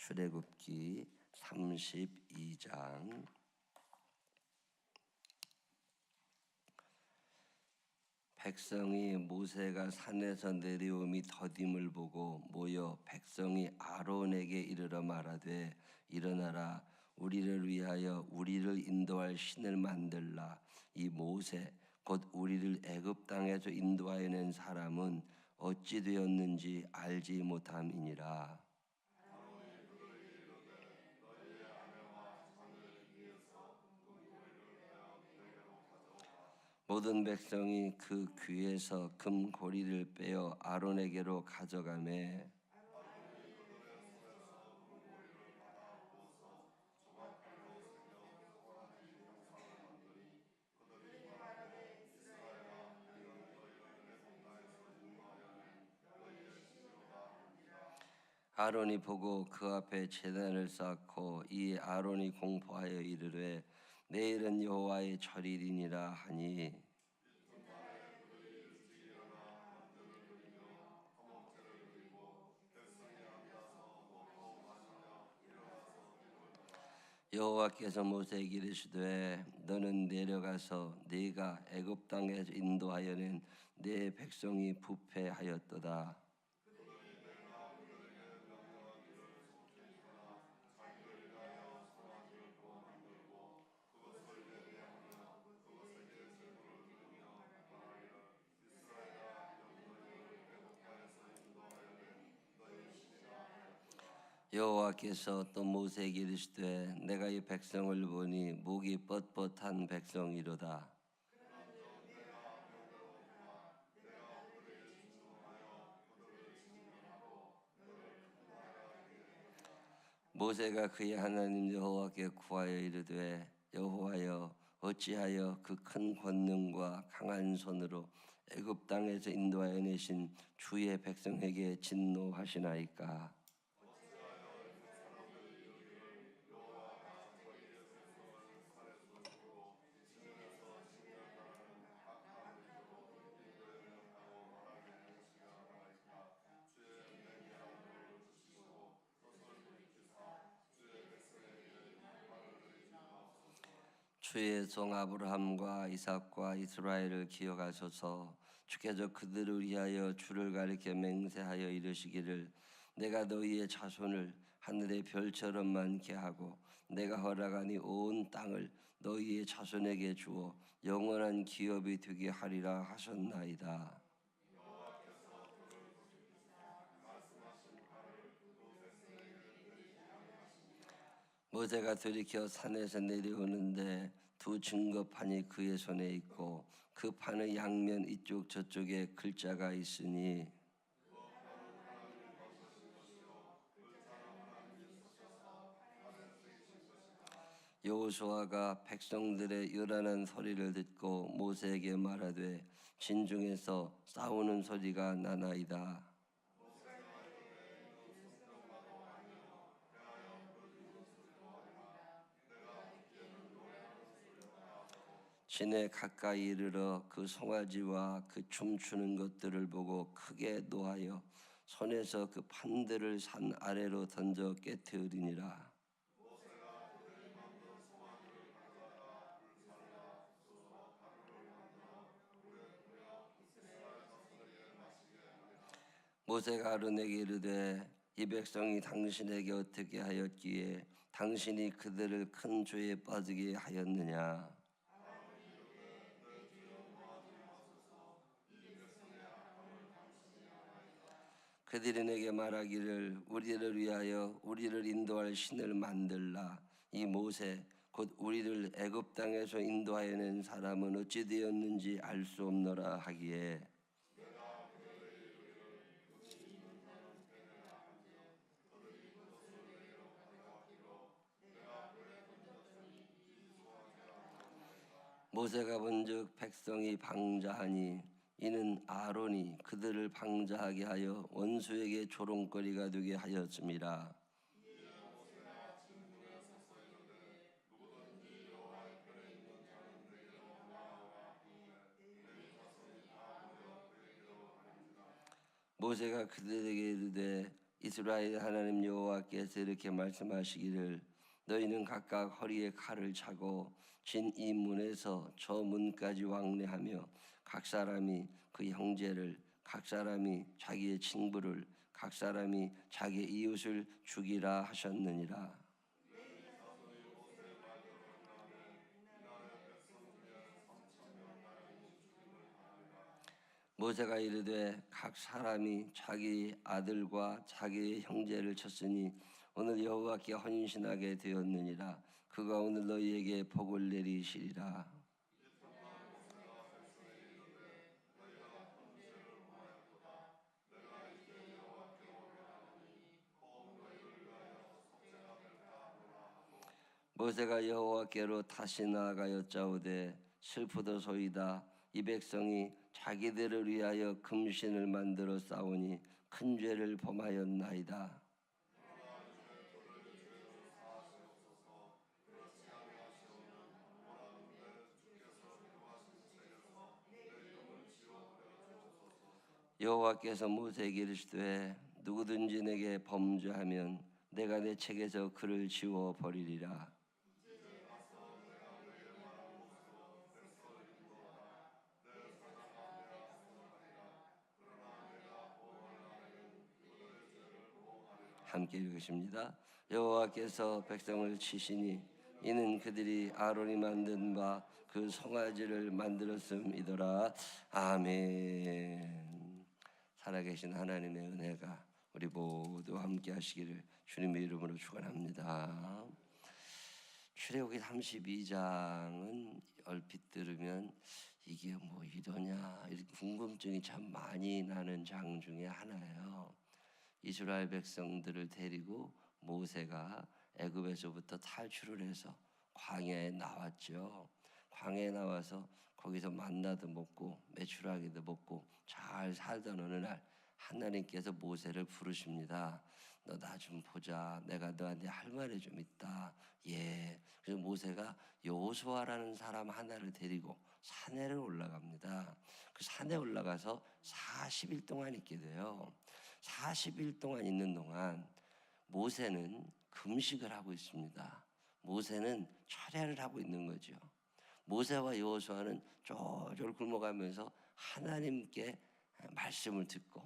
출애굽기 32장 백성이 모세가 산에서 내려옴이 더딤을 보고 모여 백성이 아론에게 이르러 말하되 일어나라 우리를 위하여 우리를 인도할 신을 만들라. 이 모세 곧 우리를 애굽 땅에서 인도하여 낸 사람은 어찌 되었는지 알지 못함이니라. 모든 백성이 그 귀에서 금고리를 빼어 아론에게로 가져가매 아론이 보고 그 앞에 제단을 쌓고 이에 아론이 공포하여 이르되 내일은 여호와의 절일이니라 하니 여호와께서 모세에게 이르시되 너는 내려가서 네가 애굽 땅에서 인도하여 낸 네 백성이 부패하였도다. 여호와께서 또 모세에게 이르시되 내가 이 백성을 보니 목이 뻣뻣한 백성이로다. 모세가 그의 하나님 여호와께 구하여 이르되 여호와여 어찌하여 그 큰 권능과 강한 손으로 애굽 땅에서 인도하여 내신 주의 백성에게 진노하시나이까. 주의 종 아브라함과 이삭과 이스라엘을 기억하소서. 주께서 그들을 위하여 주를 가리켜 맹세하여 이르시기를 내가 너희의 자손을 하늘의 별처럼 많게 하고 내가 허락하니 온 땅을 너희의 자손에게 주어 영원한 기업이 되게 하리라 하셨나이다. 모세가 돌이켜 산에서 내려오는데 두 증거판이 그의 손에 있고 그 판의 양면 이쪽 저쪽에 글자가 있으니 여호수아가 백성들의 요란한 소리를 듣고 모세에게 말하되 진중에서 싸우는 소리가 나나이다. 진에 가까이 이르러 그 송아지와 그 춤추는 것들을 보고 크게 노하여 손에서 그 판들을 산 아래로 던져 깨뜨리니라. 모세가 아론에게 이르되 이 백성이 당신에게 어떻게 하였기에 당신이 그들을 큰 죄에 빠지게 하였느냐. 그들이 내게 말하기를 우리를 위하여 우리를 인도할 신을 만들라. 이 모세 곧 우리를 애굽 땅에서 인도하여 낸 사람은 어찌 되었는지 알 수 없노라 하기에 모세가 본즉 백성이 방자하니 이는 아론이 그들을 방자하게 하여 원수에게 조롱거리가 되게 하였음이라. 모세가 그들에게 이르되 이스라엘 하나님 여호와께서 이렇게 말씀하시기를 너희는 각각 허리에 칼을 차고 진 이 문에서 저 문까지 왕래하며 각 사람이 그 형제를 각 사람이 자기의 친부를 각 사람이 자기의 이웃을 죽이라 하셨느니라. 모세가 이르되 각 사람이 자기 아들과 자기의 형제를 쳤으니 오늘 여호와께 헌신하게 되었느니라. 그가 오늘 너희에게 복을 내리시리라. 모세가 여호와께로 다시 나아가 여짜오되 슬프도소이다. 이 백성이 자기들을 위하여 금신을 만들어 싸우니 큰 죄를 범하였나이다. 여호와께서 모세에게 이르시되 누구든지 내게 범죄하면 내가 내 책에서 그를 지워 버리리라. 함께 읽으십니다. 여호와께서 백성을 치시니 이는 그들이 아론이 만든 바 그 송아지를 만들었음이더라. 아멘. 살아계신 하나님의 은혜가 우리 모두 함께 하시기를 주님의 이름으로 축원합니다. 출애굽기 32장은 얼핏 들으면 이게 뭐 이러냐 이렇게 궁금증이 참 많이 나는 장 중에 하나예요. 이스라엘 백성들을 데리고 모세가 애굽에서부터 탈출을 해서 광야에 나왔죠. 광야에 나와서 거기서 만나도 먹고 메추라기도 먹고 잘 살던 어느 날 하나님께서 모세를 부르십니다. 너 나 좀 보자. 내가 너한테 할 말이 좀 있다. 예. 그래서 모세가 여호수아라는 사람 하나를 데리고 산에를 올라갑니다. 그 산에 올라가서 40일 동안 있게 돼요. 40일 동안 있는 동안 모세는 금식을 하고 있습니다. 모세는 철야를 하고 있는 거죠. 모세와 여호수아는 쫄쫄 굶어가면서 하나님께 말씀을 듣고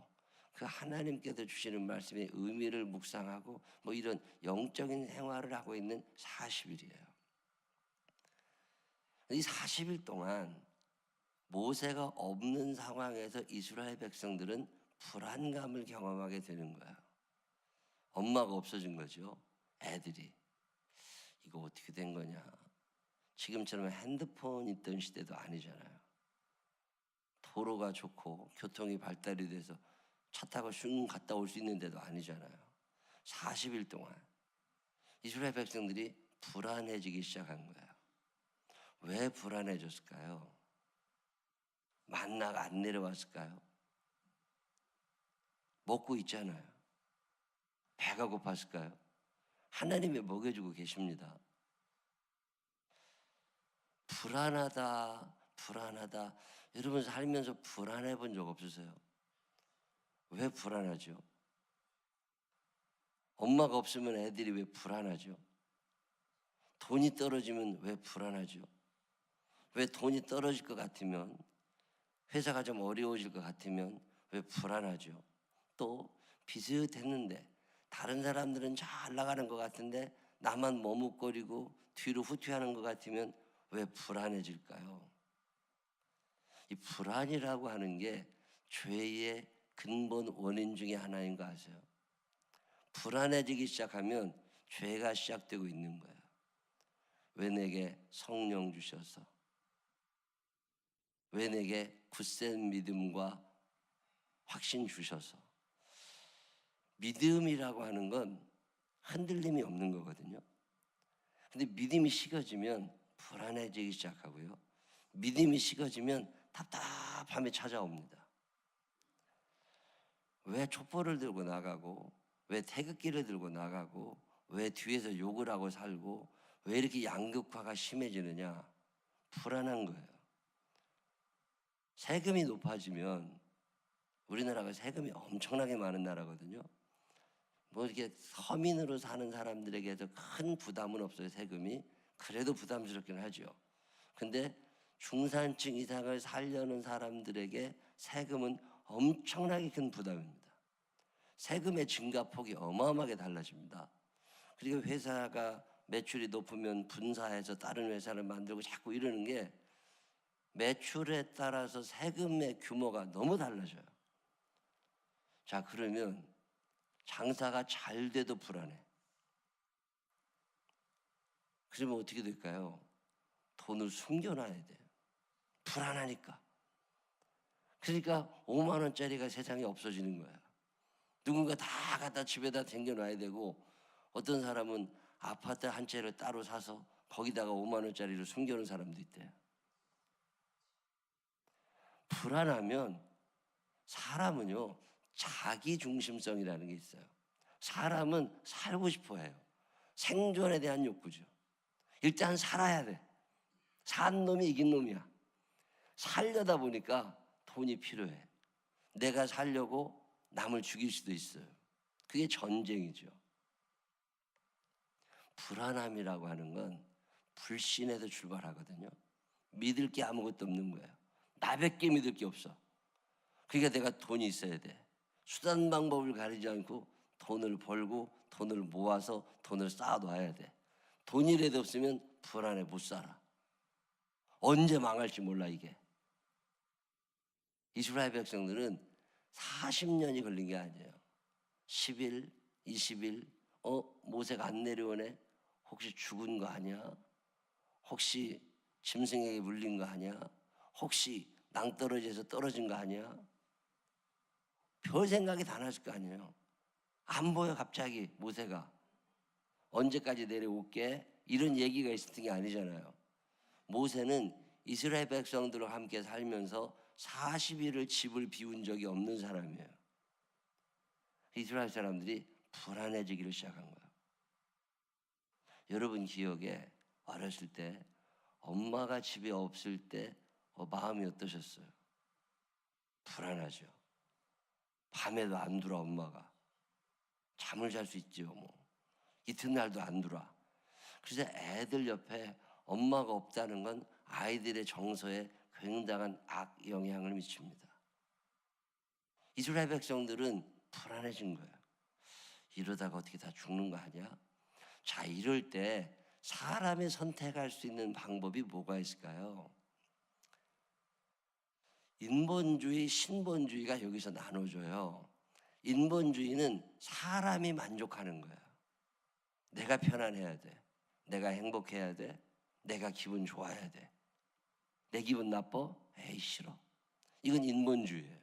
그 하나님께서 주시는 말씀의 의미를 묵상하고 뭐 이런 영적인 생활을 하고 있는 40일이에요. 이 40일 동안 모세가 없는 상황에서 이스라엘 백성들은 불안감을 경험하게 되는 거예요. 엄마가 없어진 거죠. 애들이. 이거 어떻게 된 거냐. 지금처럼 핸드폰 있던 시대도 아니잖아요. 도로가 좋고 교통이 발달이 돼서 차 타고 슝 갔다 올 수 있는 데도 아니잖아요. 40일 동안 이스라엘 백성들이 불안해지기 시작한 거예요. 왜 불안해졌을까요? 만나가 안 내려왔을까요? 먹고 있잖아요. 배가 고팠을까요? 하나님이 먹여주고 계십니다. 불안하다. 여러분 살면서 불안해 본 적 없으세요? 왜 불안하죠? 엄마가 없으면 애들이 왜 불안하죠? 돈이 떨어지면 왜 불안하죠? 왜 돈이 떨어질 것 같으면, 회사가 좀 어려워질 것 같으면 왜 불안하죠? 또 비슷했는데 다른 사람들은 잘 나가는 것 같은데 나만 머뭇거리고 뒤로 후퇴하는 것 같으면 왜 불안해질까요? 이 불안이라고 하는 게 죄의 근본 원인 중에 하나인 거 아세요? 불안해지기 시작하면 죄가 시작되고 있는 거예요. 왜 내게 성령 주셔서, 왜 내게 굳센 믿음과 확신 주셔서. 믿음이라고 하는 건 흔들림이 없는 거거든요. 근데 믿음이 식어지면 불안해지기 시작하고요. 믿음이 식어지면 답답함이 찾아옵니다. 왜 촛불을 들고 나가고, 왜 태극기를 들고 나가고, 왜 뒤에서 욕을 하고 살고, 왜 이렇게 양극화가 심해지느냐? 불안한 거예요. 세금이 높아지면, 우리나라가 세금이 엄청나게 많은 나라거든요. 뭐 이렇게 서민으로 사는 사람들에게도 큰 부담은 없어요. 세금이. 그래도 부담스럽긴 하죠. 근데 중산층 이상을 살려는 사람들에게 세금은 엄청나게 큰 부담입니다. 세금의 증가폭이 어마어마하게 달라집니다. 그리고 회사가 매출이 높으면 분사해서 다른 회사를 만들고 자꾸 이러는 게 매출에 따라서 세금의 규모가 너무 달라져요. 자, 그러면 장사가 잘 돼도 불안해. 그러면 어떻게 될까요? 돈을 숨겨놔야 돼요. 불안하니까. 그러니까 5만 원짜리가 세상에 없어지는 거야. 누군가 다 갖다 집에다 쟁여놔야 되고, 어떤 사람은 아파트 한 채를 따로 사서 거기다가 5만 원짜리를 숨겨놓은 사람도 있대요. 불안하면 사람은요, 자기 중심성이라는 게 있어요. 사람은 살고 싶어 해요. 생존에 대한 욕구죠. 일단 살아야 돼. 산 놈이 이긴 놈이야. 살려다 보니까 돈이 필요해. 내가 살려고 남을 죽일 수도 있어요. 그게 전쟁이죠. 불안함이라고 하는 건 불신에서 출발하거든요. 믿을 게 아무것도 없는 거예요. 나밖에 믿을 게 없어. 그러니까 내가 돈이 있어야 돼. 수단 방법을 가리지 않고 돈을 벌고 돈을 모아서 돈을 쌓아놔야 돼. 돈이라도 없으면 불안해, 못 살아. 언제 망할지 몰라. 이게 이스라엘 백성들은 40년이 걸린 게 아니에요. 10일, 20일, 모세가 안 내려오네. 혹시 죽은 거 아니야? 혹시 짐승에게 물린 거 아니야? 혹시 낭떠러지에서 떨어진 거 아니야? 별 생각이 다 났을 거 아니에요. 안 보여. 갑자기 모세가 언제까지 내려올게? 이런 얘기가 있었던 게 아니잖아요. 모세는 이스라엘 백성들과 함께 살면서 40일을 집을 비운 적이 없는 사람이에요. 이스라엘 사람들이 불안해지기를 시작한 거예요. 여러분 기억에 어렸을 때 엄마가 집에 없을 때 마음이 어떠셨어요? 불안하죠. 밤에도 안 들어. 엄마가 잠을 잘 수 있죠. 뭐 이튿날도 안 들어. 그래서 애들 옆에 엄마가 없다는 건 아이들의 정서에 굉장한 악영향을 미칩니다. 이스라엘 백성들은 불안해진 거예요. 이러다가 어떻게 다 죽는 거 아니야? 자, 이럴 때 사람이 선택할 수 있는 방법이 뭐가 있을까요? 인본주의, 신본주의가 여기서 나눠져요. 인본주의는 사람이 만족하는 거야. 내가 편안해야 돼. 내가 행복해야 돼. 내가 기분 좋아야 돼. 내 기분 나빠? 에이, 싫어. 이건 인본주의예요.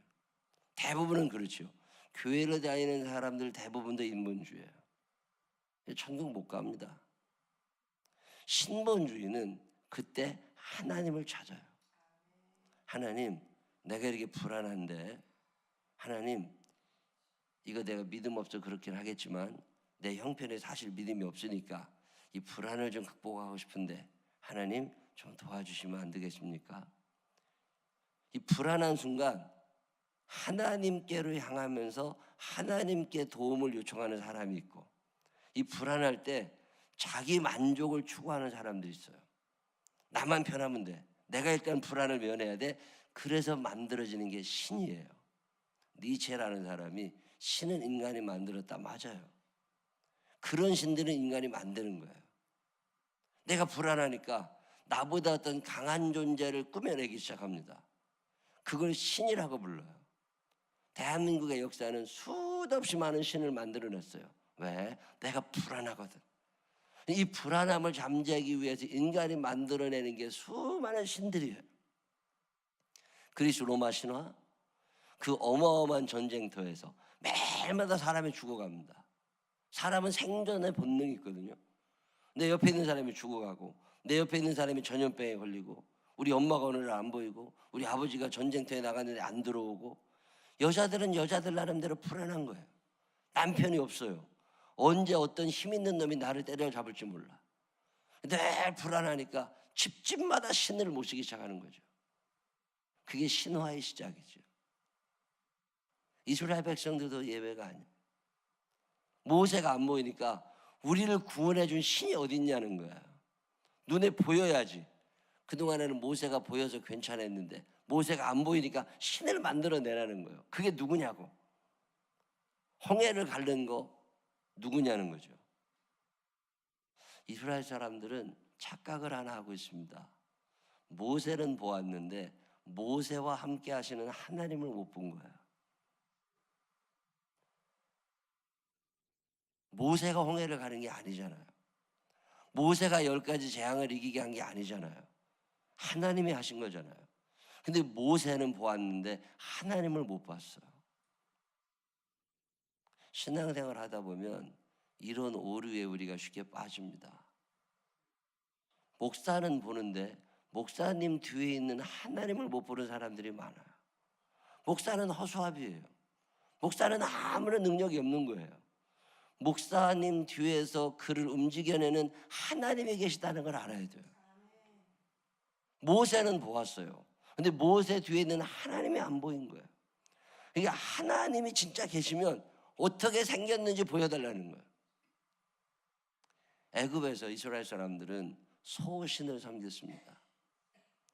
대부분은 그렇죠. 교회를 다니는 사람들 대부분도 인본주의예요. 천국 못 갑니다. 신본주의는 그때 하나님을 찾아요. 하나님, 내가 이렇게 불안한데, 하나님, 이거 내가 믿음 없어 그렇긴 하겠지만 내 형편에 사실 믿음이 없으니까 이 불안을 좀 극복하고 싶은데 하나님 좀 도와주시면 안 되겠습니까? 이 불안한 순간 하나님께로 향하면서 하나님께 도움을 요청하는 사람이 있고, 이 불안할 때 자기 만족을 추구하는 사람들이 있어요. 나만 편하면 돼. 내가 일단 불안을 면해야 돼. 그래서 만들어지는 게 신이에요. 니체라는 사람이 신은 인간이 만들었다. 맞아요. 그런 신들은 인간이 만드는 거예요. 내가 불안하니까 나보다 어떤 강한 존재를 꾸며내기 시작합니다. 그걸 신이라고 불러요. 대한민국의 역사는 수도 없이 많은 신을 만들어냈어요. 왜? 내가 불안하거든. 이 불안함을 잠재우기 위해서 인간이 만들어내는 게 수많은 신들이에요. 그리스 로마 신화, 그 어마어마한 전쟁터에서 매일마다 사람이 죽어갑니다. 사람은 생존의 본능이 있거든요. 내 옆에 있는 사람이 죽어가고, 내 옆에 있는 사람이 전염병에 걸리고, 우리 엄마가 오늘 안 보이고, 우리 아버지가 전쟁터에 나갔는데 안 들어오고, 여자들은 여자들 나름대로 불안한 거예요. 남편이 없어요. 언제 어떤 힘 있는 놈이 나를 때려잡을지 몰라. 늘 불안하니까 집집마다 신을 모시기 시작하는 거죠. 그게 신화의 시작이죠. 이스라엘 백성들도 예외가 아니에요. 모세가 안 보이니까 우리를 구원해 준 신이 어디 있냐는 거야. 눈에 보여야지. 그동안에는 모세가 보여서 괜찮았는데 모세가 안 보이니까 신을 만들어내라는 거예요. 그게 누구냐고. 홍해를 가른 거 누구냐는 거죠. 이스라엘 사람들은 착각을 하나 하고 있습니다. 모세는 보았는데 모세와 함께 하시는 하나님을 못 본 거예요. 모세가 홍해를 가는 게 아니잖아요. 모세가 10가지 재앙을 이기게 한 게 아니잖아요. 하나님이 하신 거잖아요. 근데 모세는 보았는데 하나님을 못 봤어요. 신앙생활 하다 보면 이런 오류에 우리가 쉽게 빠집니다. 목사는 보는데 목사님 뒤에 있는 하나님을 못 보는 사람들이 많아요. 목사는 허수아비예요. 목사는 아무런 능력이 없는 거예요. 목사님 뒤에서 그를 움직여내는 하나님이 계시다는 걸 알아야 돼요. 모세는 보았어요. 근데 모세 뒤에 있는 하나님이 안 보인 거예요. 그러니까 하나님이 진짜 계시면 어떻게 생겼는지 보여달라는 거예요. 애굽에서 이스라엘 사람들은 소신을 섬겼습니다.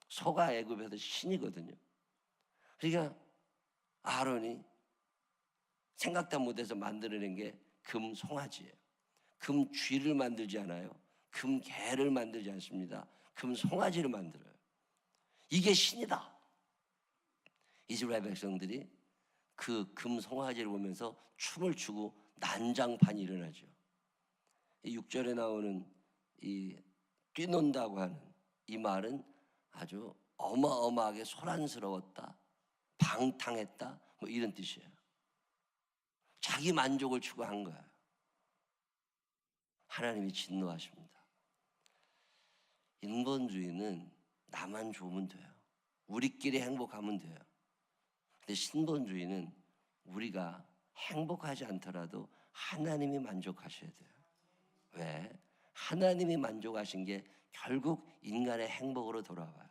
소가 애굽에서 신이거든요. 그러니까 아론이 생각도 못해서 만들어낸 게 금 송아지예요. 금 쥐를 만들지 않아요. 금 개를 만들지 않습니다. 금 송아지를 만들어요. 이게 신이다. 이스라엘 백성들이 그 금 송아지를 보면서 춤을 추고 난장판이 일어나죠. 6절에 나오는 이 뛰논다고 하는 이 말은 아주 어마어마하게 소란스러웠다, 방탕했다, 뭐 이런 뜻이에요. 자기 만족을 추구한 거예요. 하나님이 진노하십니다. 인본주의는 나만 좋으면 돼요. 우리끼리 행복하면 돼요. 근데 신본주의는 우리가 행복하지 않더라도 하나님이 만족하셔야 돼요. 왜? 하나님이 만족하신 게 결국 인간의 행복으로 돌아와요.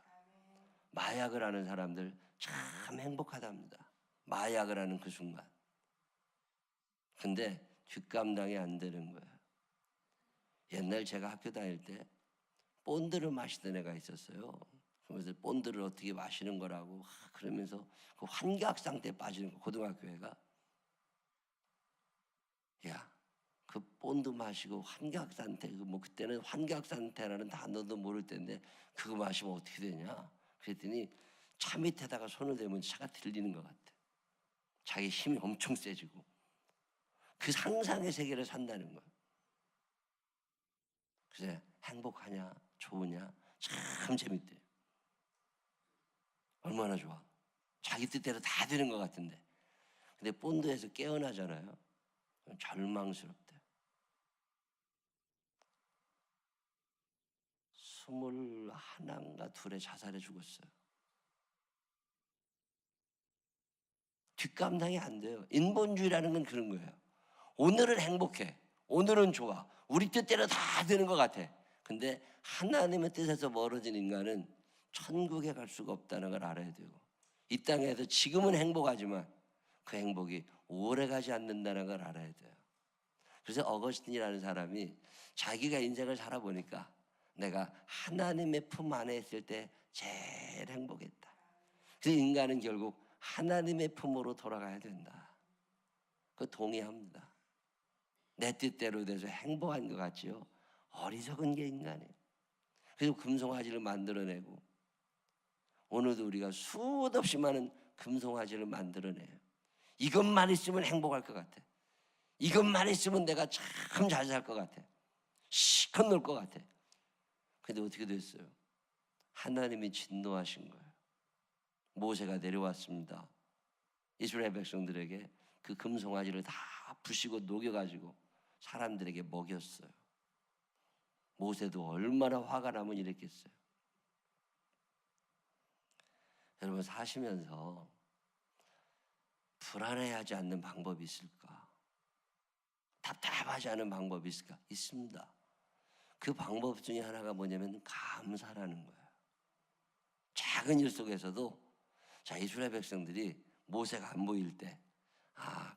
마약을 하는 사람들 참 행복하답니다. 마약을 하는 그 순간. 근데 뒷감당이 안 되는 거예요. 옛날 제가 학교 다닐 때 본드를 마시던 애가 있었어요. 그래서 본드를 어떻게 마시는 거라고 그러면서 그 환각 상태에 빠지는 거, 고등학교 애가. 야, 그 본드 마시고 환각 상태, 뭐 그때는 환각 상태라는 단어도 모를 때인데 그거 마시면 어떻게 되냐? 그랬더니 차 밑에다가 손을 대면 차가 들리는 것 같아. 자기 힘이 엄청 세지고 그 상상의 세계를 산다는 거야. 그래서 행복하냐, 좋으냐, 참 재밌대. 얼마나 좋아. 자기 뜻대로 다 되는 것 같은데. 근데 본드에서 깨어나잖아요. 절망스럽대. 21인가 2에 자살해 죽었어요. 뒷감당이 안 돼요. 인본주의라는 건 그런 거예요. 오늘은 행복해. 오늘은 좋아. 우리 뜻대로 다 되는 것 같아. 근데 하나님의 뜻에서 멀어진 인간은 천국에 갈 수가 없다는 걸 알아야 되고, 이 땅에서 지금은 행복하지만 그 행복이 오래 가지 않는다는 걸 알아야 돼요. 그래서 어거스틴이라는 사람이 자기가 인생을 살아보니까 내가 하나님의 품 안에 있을 때 제일 행복했다. 그래서 인간은 결국 하나님의 품으로 돌아가야 된다. 그거 동의합니다. 내 뜻대로 돼서 행복한 것 같지요? 어리석은 게 인간이에요. 그래서 금송아지를 만들어내고 오늘도 우리가 수도 없이 많은 금송아지를 만들어내요. 이것만 있으면 행복할 것 같아. 이것만 있으면 내가 참 잘 살 것 같아. 시컷 놀 것 같아. 근데 어떻게 됐어요? 하나님이 진노하신 거예요. 모세가 내려왔습니다. 이스라엘 백성들에게 그 금송아지를 다 부시고 녹여가지고 사람들에게 먹였어요. 모세도 얼마나 화가 나면 이랬겠어요. 여러분, 사시면서 불안해하지 않는 방법이 있을까? 답답하지 않은 방법이 있을까? 있습니다. 그 방법 중에 하나가 뭐냐면 감사라는 거예요. 작은 일 속에서도, 자, 이스라엘 백성들이 모세가 안 보일 때,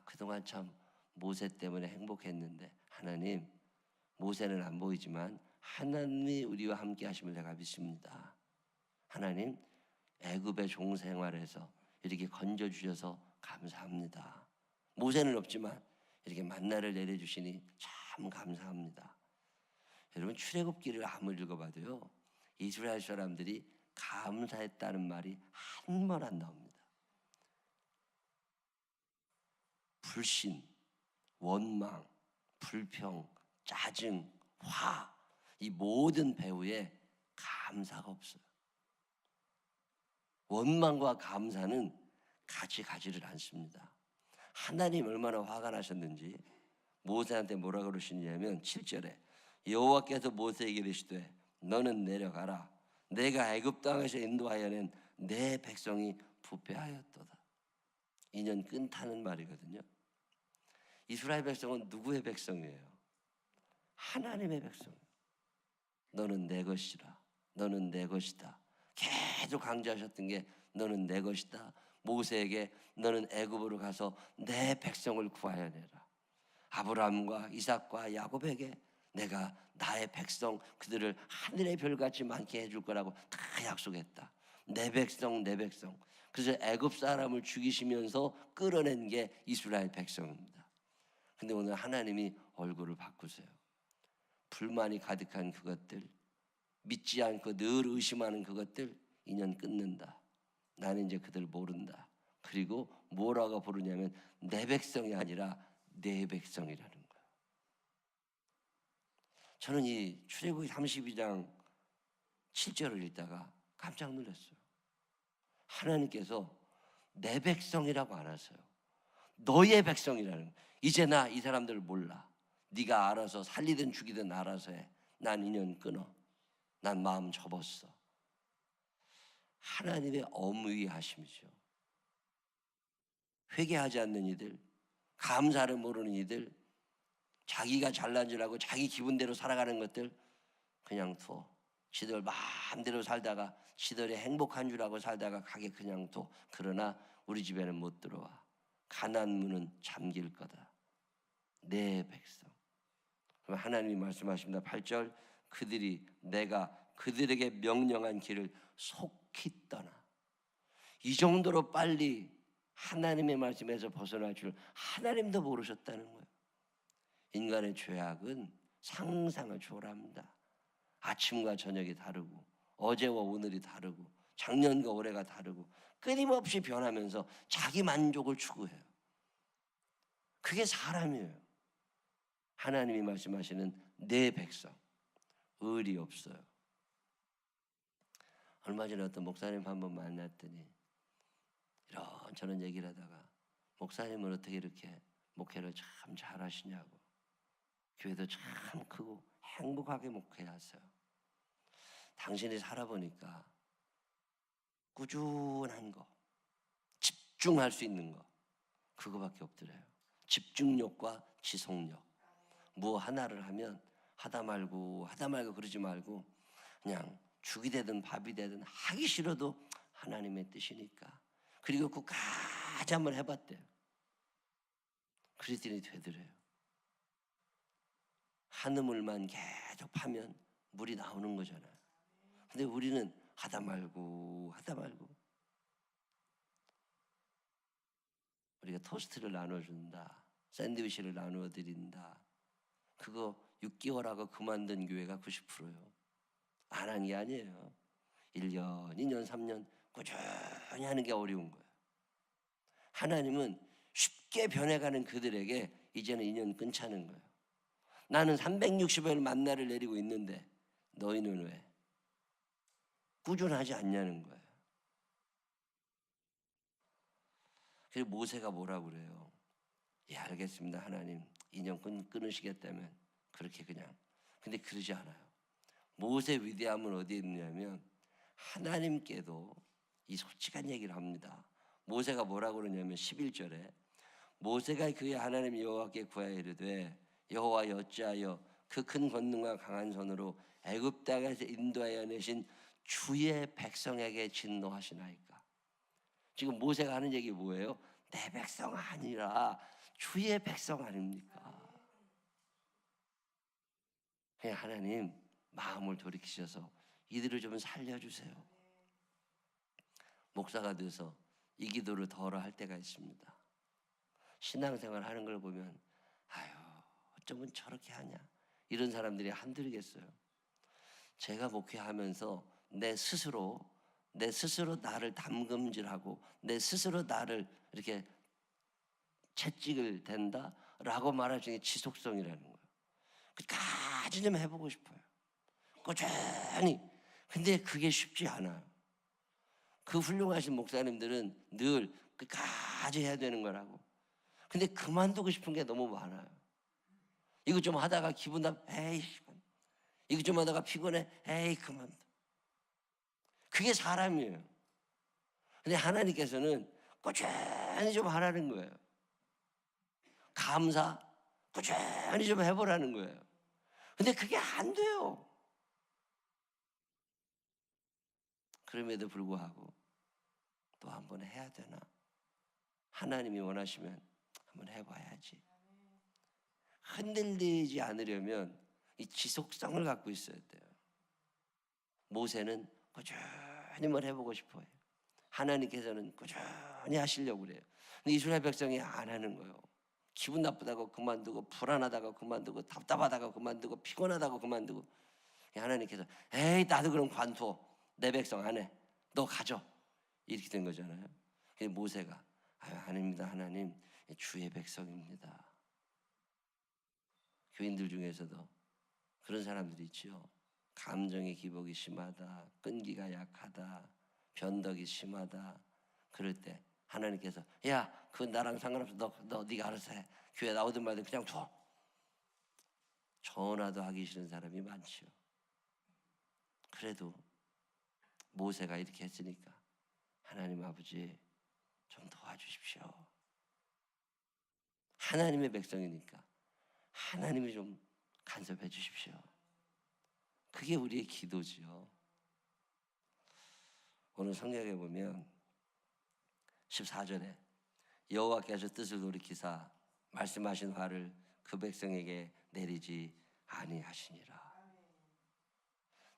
그동안 참 모세 때문에 행복했는데 하나님, 모세는 안 보이지만 하나님이 우리와 함께 하심을 내가 믿습니다. 하나님, 애굽의 종생활에서 이렇게 건져주셔서 감사합니다. 모세는 없지만 이렇게 만나를 내려주시니 참 감사합니다. 여러분, 출애굽기를 아무리 읽어봐도요, 이스라엘 사람들이 감사했다는 말이 한 번 안 나옵니다. 불신, 원망, 불평, 짜증, 화, 이 모든 배후에 감사가 없어요. 원망과 감사는 같이 가지를 않습니다. 하나님 얼마나 화가 나셨는지 모세한테 뭐라 그러시냐면 7절에 여호와께서 모세에게 이르시되 너는 내려가라. 내가 애굽 땅에서 인도하여 낸 내 백성이 부패하였도다. 인연 끊다는 말이거든요. 이스라엘 백성은 누구의 백성이에요? 하나님의 백성이에요. 너는 내 것이라. 너는 내 것이다. 계속 강조하셨던 게 너는 내 것이다. 모세에게 너는 애굽으로 가서 내 백성을 구하여 내라. 아브라함과 이삭과 야곱에게 내가 나의 백성 그들을 하늘의 별같이 많게 해줄 거라고 다 약속했다. 내 백성 내 백성. 그래서 애굽 사람을 죽이시면서 끌어낸 게 이스라엘 백성입니다. 근데 오늘 하나님이 얼굴을 바꾸세요. 불만이 가득한 그것들, 믿지 않고 늘 의심하는 그것들 인연 끊는다. 나는 이제 그들 모른다. 그리고 뭐라고 부르냐면 내 백성이 아니라 내 백성이라는 거예요. 저는 이 출애굽기 32장 7절을 읽다가 깜짝 놀랐어요. 하나님께서 내 백성이라고 안 하세요. 너의 백성이라는 거예요. 이제 나 이 사람들을 몰라. 네가 알아서 살리든 죽이든 알아서 해. 난 인연 끊어. 난 마음 접었어. 하나님의 엄의하심이죠. 회개하지 않는 이들, 감사를 모르는 이들, 자기가 잘난 줄 알고 자기 기분대로 살아가는 것들 그냥 둬. 지들 마음대로 살다가 지들이 행복한 줄 알고 살다가 가게 그냥 둬. 그러나 우리 집에는 못 들어와. 가나안 문은 잠길 거다. 내 백성. 그럼 하나님이 말씀하십니다. 8절 그들이 내가 그들에게 명령한 길을 속히 떠나. 이 정도로 빨리 하나님의 말씀에서 벗어날 줄 하나님도 모르셨다는 거예요. 인간의 죄악은 상상을 초월합니다. 아침과 저녁이 다르고 어제와 오늘이 다르고 작년과 올해가 다르고 끊임없이 변하면서 자기 만족을 추구해요. 그게 사람이에요. 하나님이 말씀하시는 내 백성, 의리 없어요. 얼마 전에 어떤 목사님 한번 만났더니 이런저런 얘기를 하다가 목사님은 어떻게 이렇게 목회를 참 잘하시냐고, 교회도 참 크고 행복하게 목회하세요. 당신이 살아보니까 꾸준한 거, 집중할 수 있는 거, 그거밖에 없더래요. 집중력과 지속력. 뭐 하나를 하면 하다 말고 그러지 말고 그냥 죽이 되든 밥이 되든 하기 싫어도 하나님의 뜻이니까. 그리고 끝까지 한번 해봤대요. 그랬더니 되더래요. 한우물만 계속 파면 물이 나오는 거잖아요. 근데 우리는 하다 말고 우리가 토스트를 나눠준다, 샌드위치를 나누어 드린다. 그거 6개월하고 그만둔 교회가 90%예요. 안 한 게 아니에요. 1년, 2년, 3년 꾸준히 하는 게 어려운 거예요. 하나님은 쉽게 변해가는 그들에게 이제는 인연 끊자는 거예요. 나는 360일 만나를 내리고 있는데 너희는 왜 꾸준하지 않냐는 거예요. 그리고 모세가 뭐라고 그래요? 예, 알겠습니다. 하나님 인연 끊으시겠다면 그렇게 그냥. 근데 그러지 않아요. 모세 위대함은 어디에 있냐면 하나님께도 이 솔직한 얘기를 합니다. 모세가 뭐라고 그러냐면 11절에 모세가 그의 하나님 여호와께 구하여 이르되 여호와 어찌하여 그 큰 권능과 강한 손으로 애굽 땅에서 인도하여 내신 주의 백성에게 진노하시나이까. 지금 모세가 하는 얘기 뭐예요? 내 백성 아니라 주의 백성 아닙니까? 그냥 하나님 마음을 돌이키셔서 이들을 좀 살려주세요. 목사가 돼서 이 기도를 더러 할 때가 있습니다. 신앙생활 하는 걸 보면 아유 어쩌면 저렇게 하냐 이런 사람들이 한둘이겠어요. 제가 목회하면서 내 스스로 나를 담금질하고 내 스스로 나를 이렇게 채찍을 댄다라고 말할 수 있는 게 지속성이라는 거예요. 끝까지 좀 해보고 싶어요. 꾸준히. 근데 그게 쉽지 않아요. 그 훌륭하신 목사님들은 늘 끝까지 해야 되는 거라고. 근데 그만두고 싶은 게 너무 많아요. 이거 좀 하다가 기분 에이 이거 좀 하다가 피곤해 에이 그만둬. 그게 사람이에요. 근데 하나님께서는 꾸준히 좀 하라는 거예요. 감사 꾸준히 좀 해보라는 거예요. 근데 그게 안 돼요. 그럼에도 불구하고 또 한 번 해야 되나? 하나님이 원하시면 한번 해봐야지. 흔들리지 않으려면 이 지속성을 갖고 있어야 돼요. 모세는 꾸준히 뭘 해보고 싶어요. 하나님께서는 꾸준히 하시려고 그래요. 근데 이스라엘 백성이 안 하는 거예요. 기분 나쁘다고 그만두고 불안하다고 그만두고 답답하다고 그만두고 피곤하다고 그만두고 하나님께서 에이 나도 그럼 관둬. 내 백성 안 해. 너 가져. 이렇게 된 거잖아요. 그래서 모세가 아닙니다 하나님 주의 백성입니다. 교인들 중에서도 그런 사람들이 있죠. 감정의 기복이 심하다. 끈기가 약하다. 변덕이 심하다. 그럴 때 하나님께서 야 그건 나랑 상관없어. 너 네가 알아서 해. 교회 나오든 말든 그냥 둬. 전화도 하기 싫은 사람이 많지요. 그래도 모세가 이렇게 했으니까 하나님 아버지 좀 도와주십시오. 하나님의 백성이니까 하나님이 좀 간섭해 주십시오. 그게 우리의 기도지요. 오늘 성경에 보면 14절에 여호와께서 뜻을 돌이키사 말씀하신 화를 그 백성에게 내리지 아니하시니라.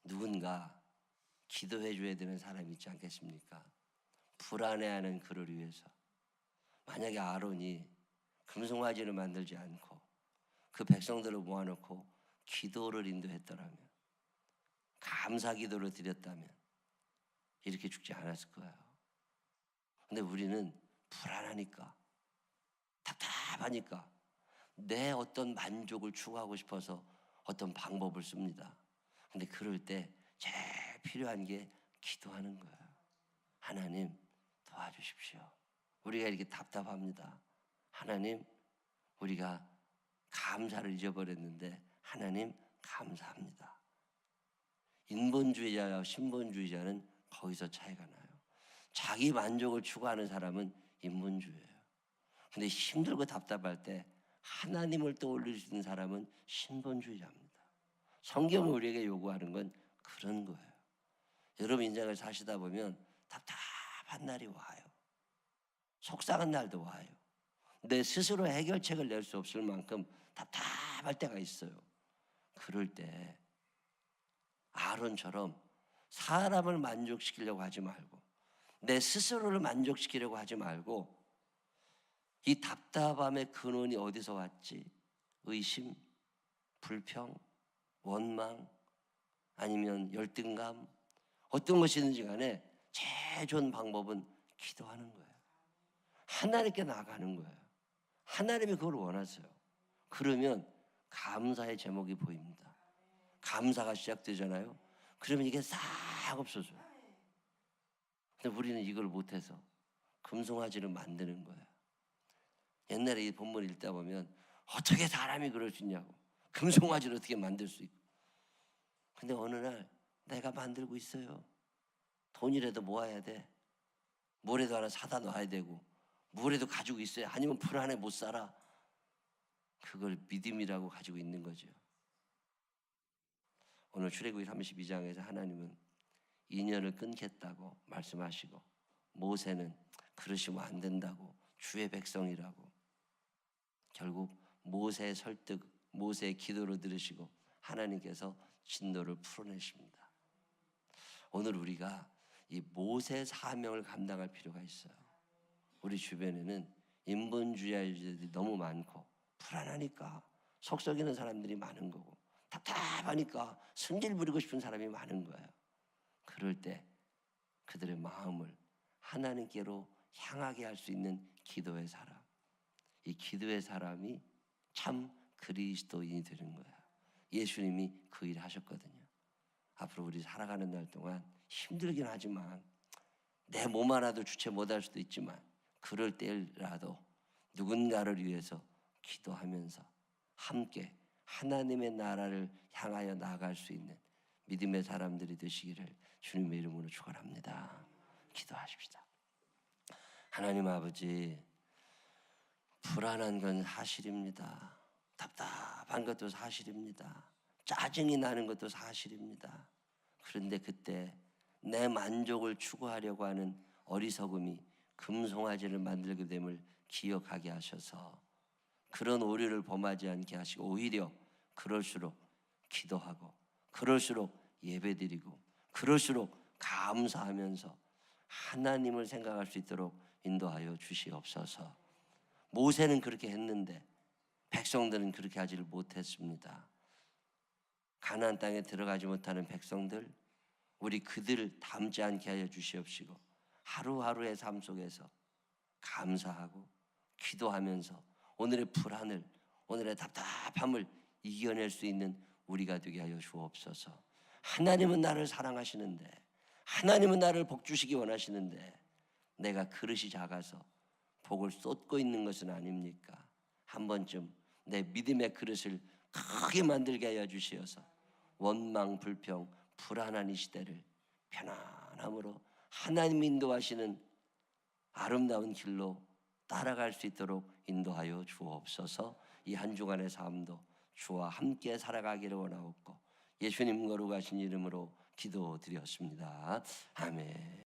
누군가 기도해 줘야 되는 사람이 있지 않겠습니까? 불안해하는 그를 위해서. 만약에 아론이 금송아지를 만들지 않고 그 백성들을 모아놓고 기도를 인도했더라면, 감사 기도를 드렸다면 이렇게 죽지 않았을 거예요. 근데 우리는 불안하니까, 답답하니까 내 어떤 만족을 추구하고 싶어서 어떤 방법을 씁니다. 근데 그럴 때 제일 필요한 게 기도하는 거예요. 하나님 도와주십시오. 우리가 이렇게 답답합니다. 하나님 우리가 감사를 잊어버렸는데 하나님 감사합니다. 인본주의자와 신본주의자는 거기서 차이가 나요. 자기 만족을 추구하는 사람은 인본주의예요. 근데 힘들고 답답할 때 하나님을 떠올릴 수 있는 사람은 신본주의자입니다. 성경이 우리에게 요구하는 건 그런 거예요. 여러분 인생을 사시다 보면 답답한 날이 와요. 속상한 날도 와요. 내 스스로 해결책을 낼 수 없을 만큼 답답할 때가 있어요. 그럴 때 아론처럼 사람을 만족시키려고 하지 말고 내 스스로를 만족시키려고 하지 말고 이 답답함의 근원이 어디서 왔지? 의심, 불평, 원망, 아니면 열등감, 어떤 것이든지 간에 제일 좋은 방법은 기도하는 거예요. 하나님께 나가는 거예요. 하나님이 그걸 원하세요. 그러면 감사의 제목이 보입니다. 감사가 시작되잖아요. 그러면 이게 싹 없어져요. 근데 우리는 이걸 못해서 금송아지를 만드는 거예요. 옛날에 이 본문 읽다 보면 어떻게 사람이 그럴 수 있냐고, 금송아지를 어떻게 만들 수 있고. 근데 어느 날 내가 만들고 있어요. 돈이라도 모아야 돼. 뭐라도 하나 사다 놔야 되고 뭐라도 가지고 있어야, 아니면 불안해 못 살아. 그걸 믿음이라고 가지고 있는 거죠. 오늘 출애굽기 32장에서 하나님은 인연을 끊겠다고 말씀하시고, 모세는 그러시면 안 된다고, 주의 백성이라고. 결국 모세의 설득, 모세의 기도를 들으시고 하나님께서 진노를 풀어내십니다. 오늘 우리가 이 모세 사명을 감당할 필요가 있어요. 우리 주변에는 인본주의자들이 너무 많고 불안하니까 속 썩이는 사람들이 많은 거고 답답하니까 승질 부리고 싶은 사람이 많은 거예요. 그럴 때 그들의 마음을 하나님께로 향하게 할 수 있는 기도의 사람, 이 기도의 사람이 참 그리스도인이 되는 거예요. 예수님이 그 일을 하셨거든요. 앞으로 우리 살아가는 날 동안 힘들긴 하지만 내 몸 하나도 주체 못할 수도 있지만 그럴 때라도 누군가를 위해서 기도하면서 함께 하나님의 나라를 향하여 나아갈 수 있는 믿음의 사람들이 되시기를 주님의 이름으로 축원합니다. 기도하십시다. 하나님 아버지, 불안한 건 사실입니다. 답답한 것도 사실입니다. 짜증이 나는 것도 사실입니다. 그런데 그때 내 만족을 추구하려고 하는 어리석음이 금송아지를 만들게 됨을 기억하게 하셔서 그런 오류를 범하지 않게 하시고 오히려 그럴수록 기도하고 그럴수록 예배드리고 그럴수록 감사하면서 하나님을 생각할 수 있도록 인도하여 주시옵소서. 모세는 그렇게 했는데 백성들은 그렇게 하지를 못했습니다. 가나안 땅에 들어가지 못하는 백성들, 우리 그들을 닮지 않게 하여 주시옵시고 하루하루의 삶 속에서 감사하고 기도하면서 오늘의 불안을, 오늘의 답답함을 이겨낼 수 있는 우리가 되게 하여 주옵소서. 하나님은 나를 사랑하시는데, 하나님은 나를 복 주시기 원하시는데 내가 그릇이 작아서 복을 쏟고 있는 것은 아닙니까? 한 번쯤 내 믿음의 그릇을 크게 만들게 하여 주시어서 원망, 불평, 불안한 이 시대를 편안함으로 하나님 인도하시는 아름다운 길로 따라갈 수 있도록 인도하여 주옵소서. 이 한 주간의 삶도 주와 함께 살아가기를 원하옵고 예수님 거룩하신 이름으로 기도드렸습니다. 아멘.